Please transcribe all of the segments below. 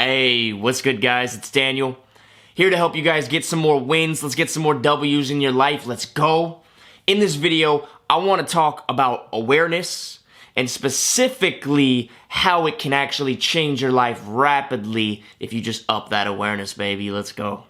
Hey, what's good, guys? It's Daniel. Here to help you guys get some more wins. Let's get some more W's in your life. Let's go. In this video, I want to talk about awareness and specifically how it can actually change your life rapidly if you just up that awareness, baby. Let's go.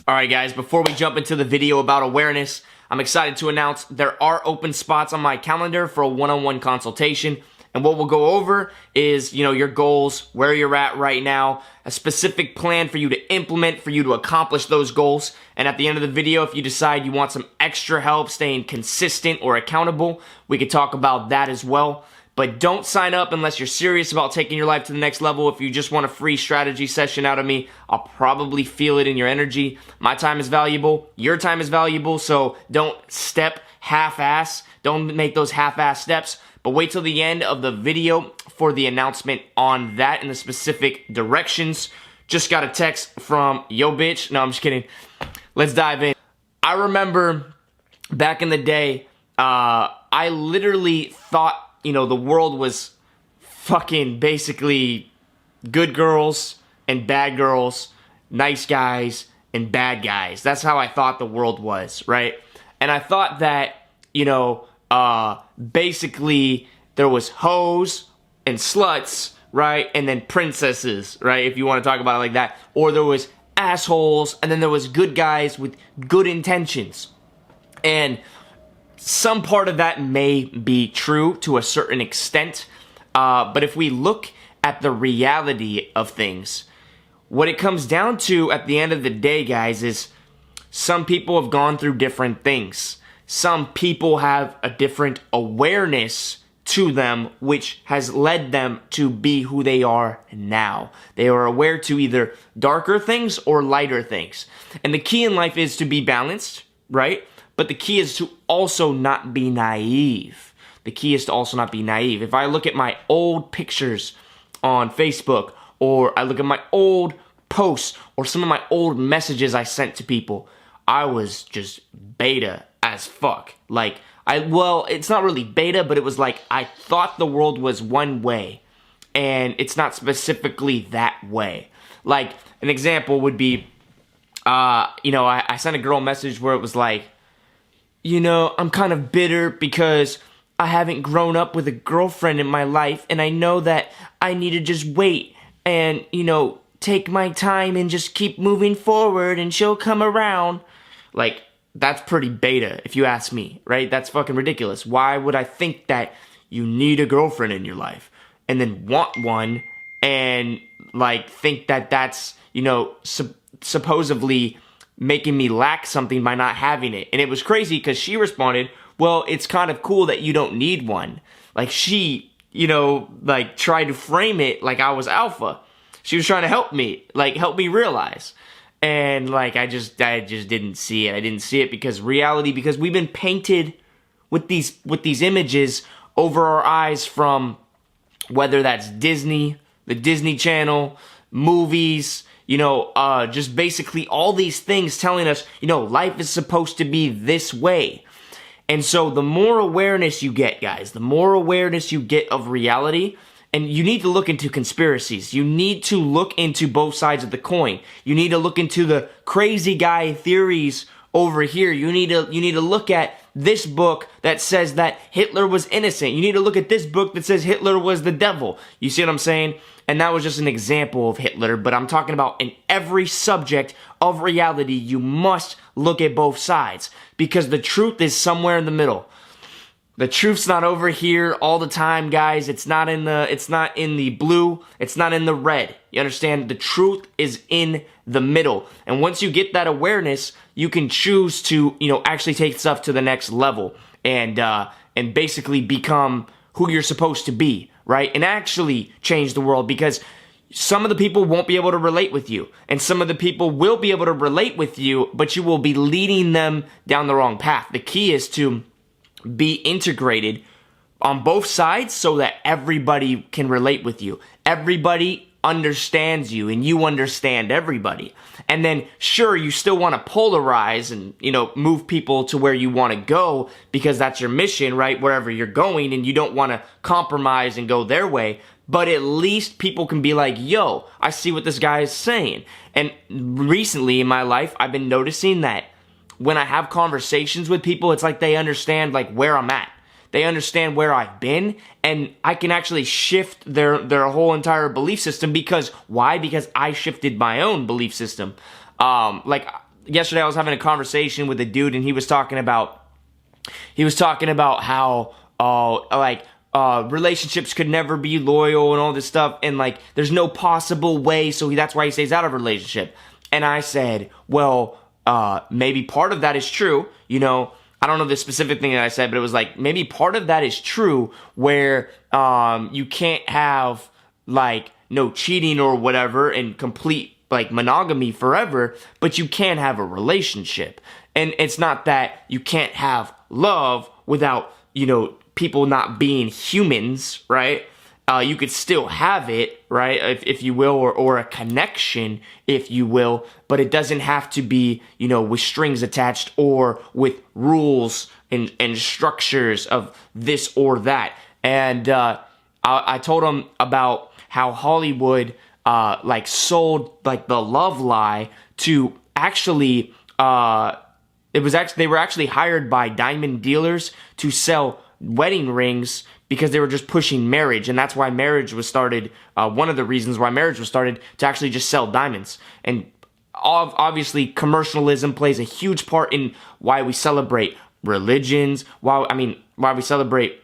Alright guys, before we jump into the video about awareness, I'm excited to announce there are open spots on my calendar for a one-on-one consultation. And what we'll go over is, your goals, where you're at right now, a specific plan for you to implement, for you to accomplish those goals. And at the end of the video, if you decide you want some extra help staying consistent or accountable, we could talk about that as well. But don't sign up unless you're serious about taking your life to the next level. If you just want a free strategy session out of me, I'll probably feel it in your energy. My time is valuable. Your time is valuable. So don't step half-ass. Don't make those half-ass steps. But wait till the end of the video for the announcement on that and the specific directions. Just got a text from yo bitch. No, I'm just kidding. Let's dive in. I remember back in the day, I literally thought, the world was fucking basically good girls and bad girls, nice guys and bad guys. That's how I thought the world was, right? And I thought that, basically there was hoes and sluts, right? And then princesses, right? If you want to talk about it like that. Or there was assholes and then there was good guys with good intentions. And some part of that may be true to a certain extent. But if we look at the reality of things, what it comes down to at the end of the day, guys, is some people have gone through different things. Some people have a different awareness to them, which has led them to be who they are now. They are aware to either darker things or lighter things. And the key in life is to be balanced, right? But the key is to also not be naive. The key is to also not be naive. If I look at my old pictures on Facebook, or I look at my old posts, or some of my old messages I sent to people, I was just beta as fuck. It's not really beta, but it was like I thought the world was one way, and it's not specifically that way. Like, an example would be, I sent a girl a message where it was like, I'm kind of bitter because I haven't grown up with a girlfriend in my life, and I know that I need to just wait and, take my time and just keep moving forward, and she'll come around. Like, that's pretty beta, if you ask me, right? That's fucking ridiculous. Why would I think that you need a girlfriend in your life and then want one and, think that that's, supposedly making me lack something by not having it? And it was crazy because she responded, well, it's kind of cool that you don't need one. Like, she, tried to frame it like I was alpha. She was trying to help me realize. And I just didn't see it. I didn't see it because we've been painted with these images over our eyes from whether that's Disney, the Disney Channel, movies, just basically all these things telling us, life is supposed to be this way. And so the more awareness you get, guys, the more awareness you get of reality. And you need to look into conspiracies. You need to look into both sides of the coin. You need to look into the crazy guy theories over here. You need to look at this book that says that Hitler was innocent. You need to look at this book that says Hitler was the devil. You see what I'm saying? And that was just an example of Hitler, but I'm talking about in every subject of reality, you must look at both sides because the truth is somewhere in the middle. The truth's not over here all the time, guys. It's not in the blue. It's not in the red. You understand? The truth is in the middle. And once you get that awareness, you can choose to, actually take stuff to the next level and basically become who you're supposed to be, right? And actually change the world because some of the people won't be able to relate with you. And some of the people will be able to relate with you, but you will be leading them down the wrong path. The key is to be integrated on both sides so that everybody can relate with you. Everybody understands you and you understand everybody. And then sure, you still want to polarize and, move people to where you want to go because that's your mission, right? Wherever you're going, and you don't want to compromise and go their way. but at least people can be like, yo, I see what this guy is saying. And recently in my life, I've been noticing that when I have conversations with people, it's like they understand like where I'm at. They understand where I've been, and I can actually shift their whole entire belief system. Because why? Because I shifted my own belief system. Like yesterday I was having a conversation with a dude, and he was talking about how relationships could never be loyal and all this stuff, and like there's no possible way, so that's why he stays out of a relationship. And I said, well, maybe part of that is true, you know. I don't know the specific thing that I said, but it was like, maybe part of that is true where you can't have like no cheating or whatever and complete like monogamy forever, but you can have a relationship. And it's not that you can't have love without, you know, people not being humans, right? You could still have it, right, if you will, or a connection, if you will, but it doesn't have to be, you know, with strings attached or with rules and structures of this or that. And I told him about how Hollywood like sold like the love lie to actually they were actually hired by diamond dealers to sell wedding rings because they were just pushing marriage. And that's why marriage was started. One of the reasons why marriage was started, to actually just sell diamonds. And obviously commercialism plays a huge part in why we celebrate religions, why we celebrate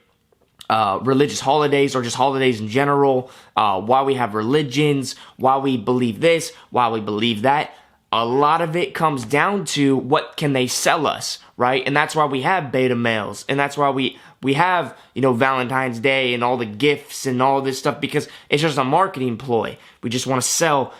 religious holidays or just holidays in general, why we have religions, why we believe this, why we believe that. A lot of it comes down to what can they sell us, right? And that's why we have beta males, and that's why we have, you know, Valentine's Day and all the gifts and all this stuff, because it's just a marketing ploy. We just want to sell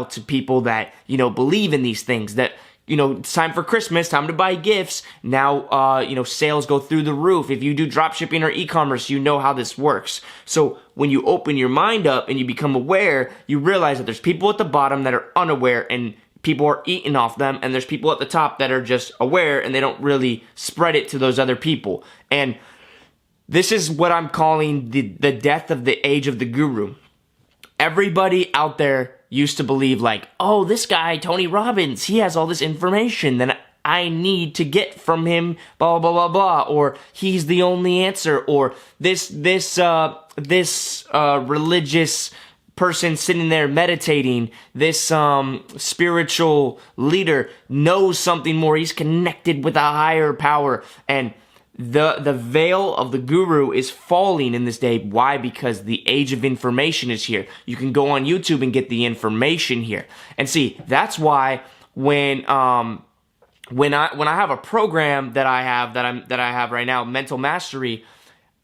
to people that, you know, believe in these things, that, you know, it's time for Christmas, time to buy gifts. Now, you know, sales go through the roof. If you do drop shipping or e-commerce, you know how this works. So when you open your mind up and you become aware, you realize that there's people at the bottom that are unaware and people are eating off them, and there's people at the top that are just aware and they don't really spread it to those other people. And this is what I'm calling the death of the age of the guru. Everybody out there used to believe like, oh, this guy, Tony Robbins, he has all this information that I need to get from him, blah, blah, blah, blah, or he's the only answer, or this religious person sitting there meditating, this spiritual leader knows something more, he's connected with a higher power. And the veil of the guru is falling in this day. Why? Because the age of information is here. You can go on YouTube and get the information here. And see, that's why when I have a program that I have right now, Mental Mastery,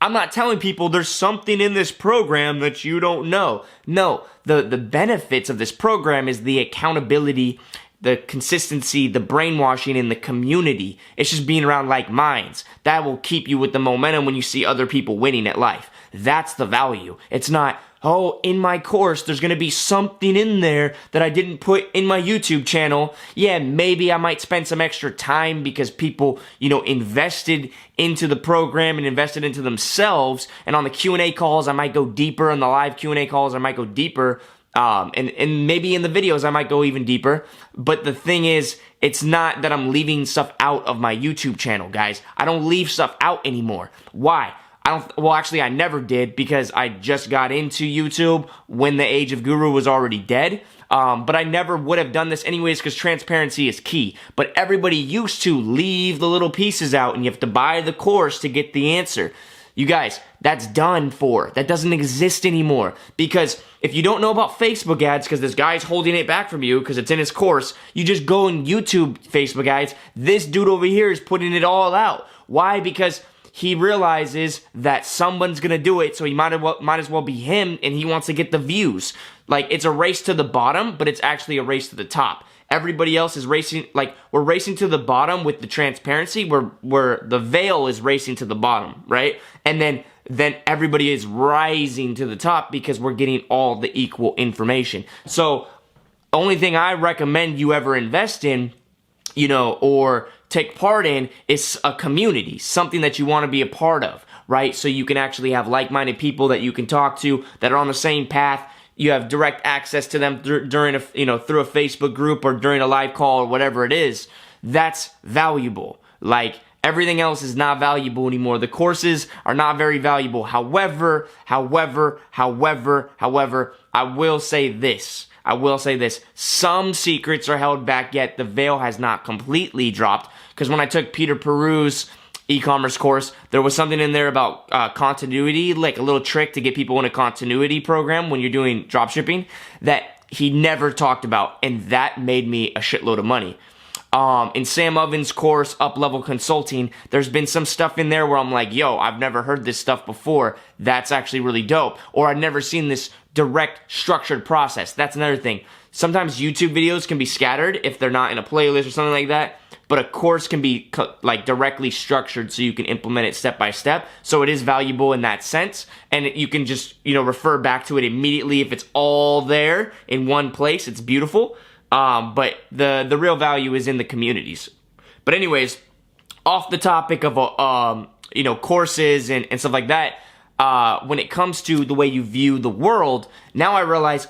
I'm not telling people there's something in this program that you don't know. No, the benefits of this program is the accountability, the consistency, the brainwashing in the community. It's just being around like minds. That will keep you with the momentum when you see other people winning at life. That's the value. It's not, oh, in my course, there's going to be something in there that I didn't put in my YouTube channel. Yeah, maybe I might spend some extra time because people, you know, invested into the program and invested into themselves. And on the Q&A calls, I might go deeper. On the live Q&A calls, I might go deeper. And maybe in the videos I might go even deeper. But the thing is, it's not that I'm leaving stuff out of my YouTube channel, guys. I don't leave stuff out anymore. Why? I never did, because I just got into YouTube when the age of guru was already dead. But I never would have done this anyways, because transparency is key. But everybody used to leave the little pieces out, and you have to buy the course to get the answer. You guys, that's done for. That doesn't exist anymore. Because if you don't know about Facebook ads, because this guy's holding it back from you because it's in his course, you just go on YouTube Facebook ads. This dude over here is putting it all out. Why? Because he realizes that someone's gonna do it, so he might as well be him, and he wants to get the views. Like, it's a race to the bottom, but it's actually a race to the top. Everybody else is racing, like, we're racing to the bottom with the transparency, where the veil is racing to the bottom, right? And then everybody is rising to the top because we're getting all the equal information. So, only thing I recommend you ever invest in, you know, or take part in, is a community, something that you want to be a part of, right? So you can actually have like-minded people that you can talk to that are on the same path. You have direct access to them during a, through a Facebook group or during a live call or whatever it is. That's valuable. Like, everything else is not valuable anymore. The courses are not very valuable. However, I will say this. Some secrets are held back, yet the veil has not completely dropped. Because when I took Peter Peru's e-commerce course, there was something in there about continuity, like a little trick to get people in a continuity program when you're doing dropshipping that he never talked about, and that made me a shitload of money. In Sam Oven's course, Up Level Consulting, there's been some stuff in there where I'm like, yo, I've never heard this stuff before. That's actually really dope. Or I've never seen this direct structured process. That's another thing. Sometimes YouTube videos can be scattered if they're not in a playlist or something like that. But a course can be like directly structured so you can implement it step by step. So it is valuable in that sense. And you can just, refer back to it immediately if it's all there in one place. It's beautiful. But the real value is in the communities. But anyways, off the topic of, courses and stuff like that, when it comes to the way you view the world, now I realize,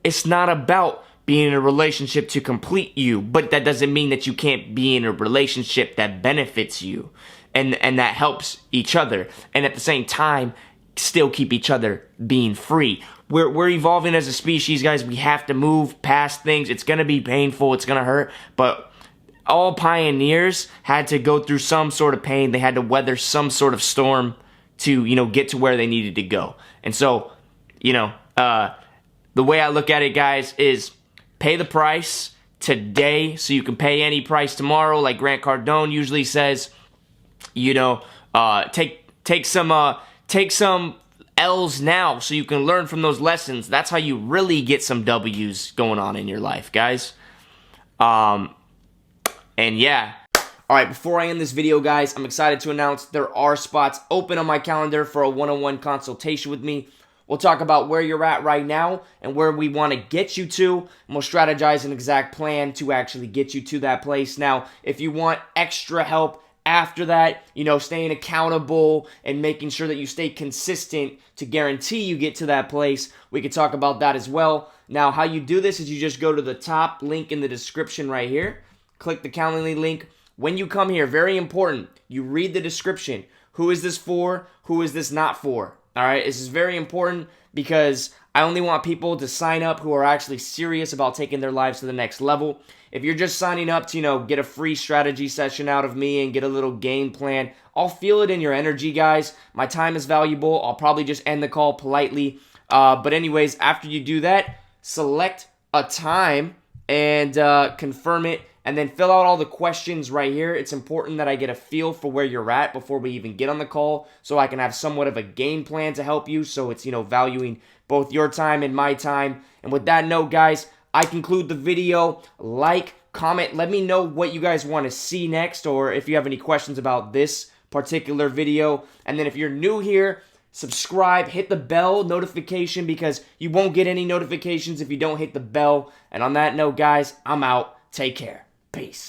it's not about being in a relationship to complete you, but that doesn't mean that you can't be in a relationship that benefits you and that helps each other. And at the same time, still keep each other being free. We're evolving as a species, guys. We have to move past things. It's going to be painful. It's going to hurt. But all pioneers had to go through some sort of pain. They had to weather some sort of storm to, get to where they needed to go. And so, the way I look at it, guys, is pay the price today so you can pay any price tomorrow. Like Grant Cardone usually says, take some L's now so you can learn from those lessons. That's how you really get some W's going on in your life, guys. And yeah. Alright, before I end this video, guys, I'm excited to announce there are spots open on my calendar for a one-on-one consultation with me. We'll talk about where you're at right now and where we want to get you to, and we'll strategize an exact plan to actually get you to that place. Now, if you want extra help after that, staying accountable and making sure that you stay consistent to guarantee you get to that place, we could talk about that as well. Now, how you do this is you just go to the top link in the description right here, click the Calendly link. When you come here, very important, you read the description. Who is this for? Who is this not for? All right, this is very important because I only want people to sign up who are actually serious about taking their lives to the next level. If you're just signing up to, get a free strategy session out of me and get a little game plan, I'll feel it in your energy, guys. My time is valuable. I'll probably just end the call politely. But anyways, after you do that, select a time and confirm it. And then fill out all the questions right here. It's important that I get a feel for where you're at before we even get on the call so I can have somewhat of a game plan to help you. So it's, valuing both your time and my time. And with that note, guys, I conclude the video. Like, comment, let me know what you guys want to see next or if you have any questions about this particular video. And then if you're new here, subscribe, hit the bell notification because you won't get any notifications if you don't hit the bell. And on that note, guys, I'm out. Take care. Peace.